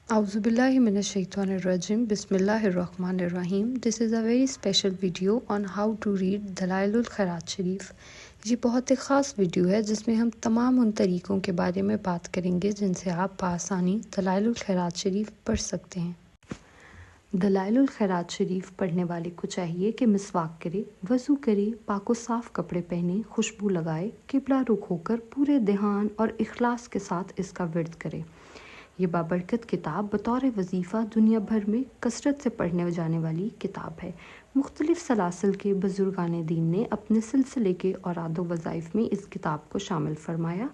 A'udhu billahi minash shaitanir rajim. Bismillahir Rahmanir Rahim. This is a very special video on how to read दलाइलुल खैरात शरीफ. ये बहुत ही ख़ास video है जिसमें हम तमाम उन तरीक़ों के बारे में बात करेंगे जिनसे आप बआसानी दलाइलुल खैरात शरीफ पढ़ सकते हैं. दलाइलुल खैरात शरीफ पढ़ने वाले को चाहिए कि मिसवाक करे, वज़ू करे, पाको साफ़ कपड़े पहने, खुशबू लगाए, किबला रुख होकर पूरे ध्यान और इखलास के साथ इसका विर्द करे. ये बाबरकत किताब बतौर वजीफ़ा दुनिया भर में कसरत से पढ़ने जाने वाली किताब है. मुख्तलिफ सलासिल के बुजुर्गान दीन ने अपने सिलसिले के औराद वज़ाइफ में इस किताब को शामिल फरमाया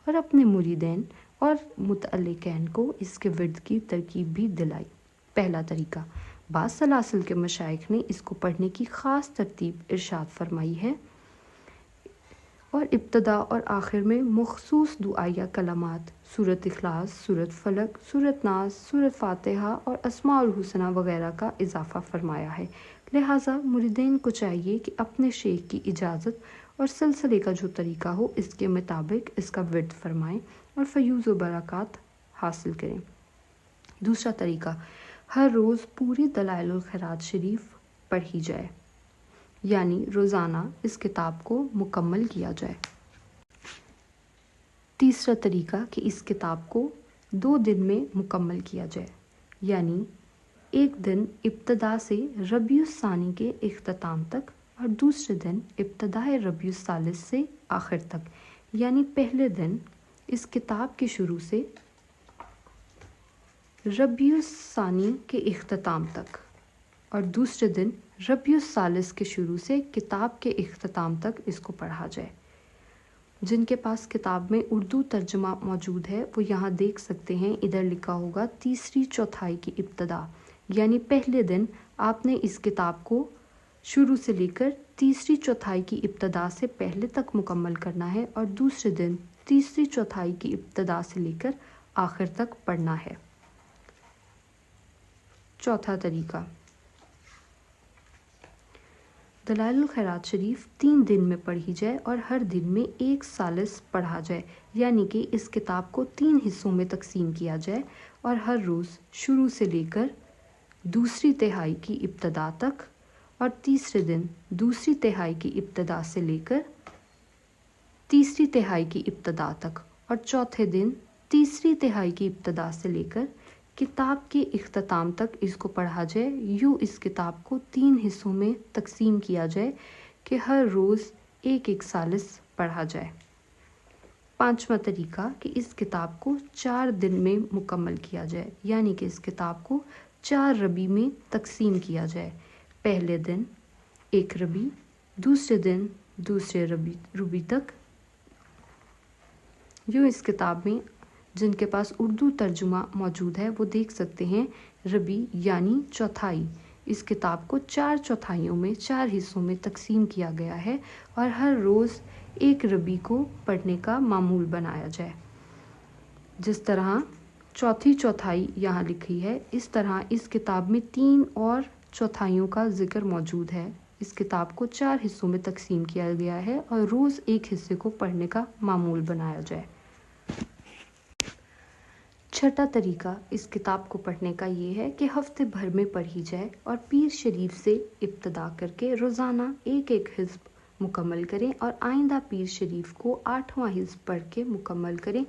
और अपने मुरीदैन और मुतअल्लिक़ैन को इसके विर्द की तरकीब भी दिलाई. पहला तरीका, बाज़ सलासिल के मशाइख ने इसको पढ़ने की ख़ास तरतीब इरशाद फरमाई है और इब्तदा और आखिर में मखसूस दुआया कलामात सूरत इखलास, सूरत फलक, सूरत नास, सूरत फातिहा और अस्माउल हुसना वगैरह का इजाफ़ा फरमाया है. लिहाजा मुरीदीन को चाहिए कि अपने शेख की इजाज़त और सिलसिले का जो तरीका हो इसके मुताबिक इसका विर्द फरमाएं और फ़यूज़ व बरक़ात हासिल करें. दूसरा तरीका, हर रोज़ पूरी दलाइलुल खैरात शरीफ पढ़ी जाए, यानी रोज़ाना इस किताब को मुकम्मल किया जाए. तीसरा तरीका कि इस किताब को 2 दिन में मुकम्मल किया जाए, यानी एक दिन इब्तदा से रबीउस सानी के इख्तिताम तक और दूसरे दिन इब्तदाए रबीउस सालिस से आखिर तक, यानी पहले दिन इस किताब के शुरू से रबीउस सानी के इख्तिताम तक और दूसरे दिन रबीउस सालिस के शुरू से किताब के इख्तिताम तक इसको पढ़ा जाए. जिनके पास किताब में उर्दू तर्जुमा मौजूद है वो यहाँ देख सकते हैं, इधर लिखा होगा तीसरी चौथाई की इब्तदा, यानी पहले दिन आपने इस किताब को शुरू से लेकर तीसरी चौथाई की इब्तदा से पहले तक मुकम्मल करना है और दूसरे दिन तीसरी चौथाई की इब्तदा से लेकर आखिर तक पढ़ना है. चौथा तरीका, दलाइलुल खैरात शरीफ 3 दिन में पढ़ी जाए और हर दिन में एक सालिस पढ़ा जाए, यानी कि इस किताब को 3 हिस्सों में तकसीम किया जाए और हर रोज़ शुरू से लेकर दूसरी तिहाई की इब्तदा तक और तीसरे दिन दूसरी तिहाई की इब्तदा से लेकर तीसरी तिहाई की इब्तदा तक और चौथे दिन तीसरी तिहाई की इब्तदा से लेकर किताब के इख्तिताम तक इसको पढ़ा जाए. यूँ इस किताब को 3 हिस्सों में तकसीम किया जाए कि हर रोज़ एक एक सालिस पढ़ा जाए. पांचवा तरीका कि इस किताब को 4 दिन में मुकम्मल किया जाए, यानी कि इस किताब को 4 रबी में तकसीम किया जाए. पहले दिन एक रबी, दूसरे दिन दूसरे रबी तक. यूँ इस किताब में जिनके पास उर्दू तर्जुमा मौजूद है वो देख सकते हैं रबी यानी चौथाई. इस किताब को 4 चौथाइयों में 4 हिस्सों में तकसीम किया गया है और हर रोज़ एक रबी को पढ़ने का मामूल बनाया जाए. जिस तरह चौथी चौथाई यहाँ लिखी है इस तरह इस किताब में 3 और चौथाइयों का जिक्र मौजूद है. इस किताब को 4 हिस्सों में तकसीम किया गया है और रोज़ एक हिस्से को पढ़ने का मामूल बनाया जाए. छठा तरीका इस किताब को पढ़ने का ये है कि हफ्ते भर में पढ़ी जाए और पीर शरीफ से इब्तदा करके रोज़ाना एक एक हिज़्ब मुकम्मल करें और आइंदा पीर शरीफ को 8वां हिज़्ब पढ़ के मुकम्मल करें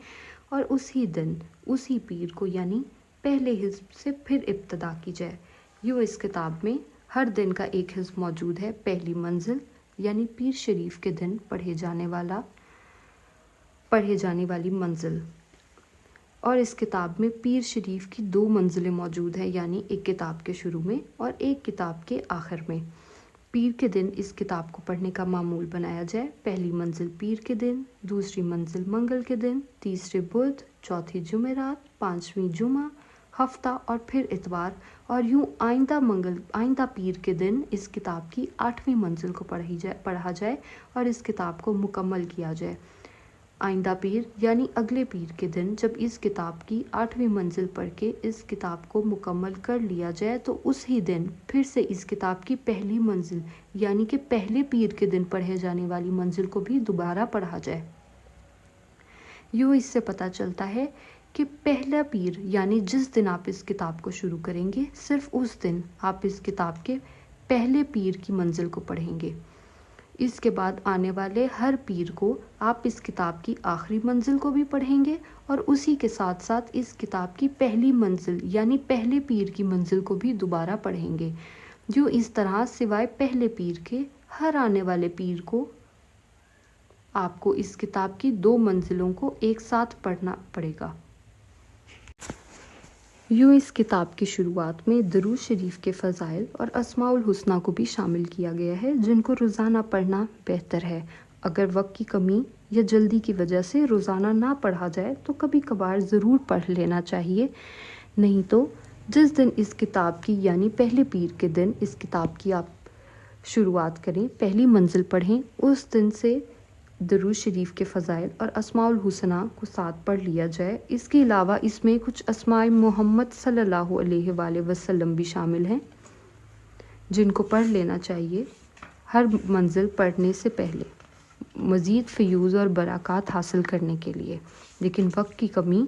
और उसी दिन उसी पीर को यानी पहले हिज़्ब से फिर इब्तदा की जाए. यूँ इस किताब में हर दिन का एक हिज़्ब मौजूद है. पहली मंजिल यानी पीर शरीफ के दिन पढ़े जाने वाली मंजिल. और इस किताब में पीर शरीफ की 2 मंजिलें मौजूद हैं, यानी एक किताब के शुरू में और एक किताब के आखिर में. पीर के दिन इस किताब को पढ़ने का मामूल बनाया जाए. पहली मंजिल पीर के दिन, दूसरी मंजिल मंगल के दिन, तीसरे बुध, चौथी जुमेरात, 5वीं जुमा, हफ्ता और फिर इतवार. और यूँ आइंदा पीर के दिन इस किताब की 8वीं मंजिल को पढ़ा जाए और इस किताब को मुकम्मल किया जाए. आइंदा पीर यानी अगले पीर के दिन जब इस किताब की 8वीं मंजिल पढ़ के इस किताब को मुकम्मल कर लिया जाए तो उसी दिन फिर से इस किताब की पहली मंजिल यानी कि पहले पीर के दिन पढ़े जाने वाली मंजिल को भी दोबारा पढ़ा जाए. यूँ इससे पता चलता है کہ پہلا پیر یعنی جس دن آپ اس کتاب کو شروع کریں گے صرف اس دن آپ اس کتاب کے پہلے پیر کی منزل کو پڑھیں گے۔ اس کے بعد آنے والے ہر پیر کو آپ اس کتاب کی آخری منزل کو بھی پڑھیں گے اور اسی کے ساتھ ساتھ اس کتاب کی پہلی منزل یعنی پہلے پیر کی منزل کو بھی دوبارہ پڑھیں گے۔ جو اس طرح سوائے پہلے پیر کے ہر آنے والے پیر کو آپ کو اس کتاب کی 2 منزلوں کو ایک ساتھ پڑھنا پڑے گا۔ یوں اس کتاب کی شروعات میں درود شریف کے فضائل اور اسماء الحسنہ کو بھی شامل کیا گیا ہے جن کو روزانہ پڑھنا بہتر ہے۔ اگر وقت کی کمی یا جلدی کی وجہ سے روزانہ نہ پڑھا جائے تو کبھی کبھار ضرور پڑھ لینا چاہیے، نہیں تو جس دن اس کتاب کی یعنی پہلے پیر کے دن اس کتاب کی آپ شروعات کریں، پہلی منزل پڑھیں، اس دن سے درود شریف کے فضائل اور اسماء الحسنہ کو ساتھ پڑھ لیا جائے۔ اس کے علاوہ اس میں کچھ اسماء محمد صلی اللہ علیہ وآلہ وسلم بھی شامل ہیں جن کو پڑھ لینا چاہیے ہر منزل پڑھنے سے پہلے مزید فیوز اور برکات حاصل کرنے کے لیے۔ لیکن وقت کی کمی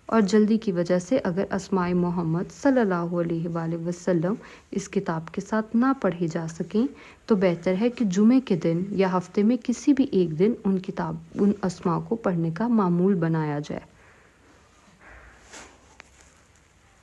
اور جلدی کی وجہ سے اگر اسماء محمد صلی اللہ علیہ وآلہ وسلم اس کتاب کے ساتھ نہ پڑھے جا سکیں تو بہتر ہے کہ جمعے کے دن یا ہفتے میں کسی بھی ایک دن ان اسماء کو پڑھنے کا معمول بنایا جائے۔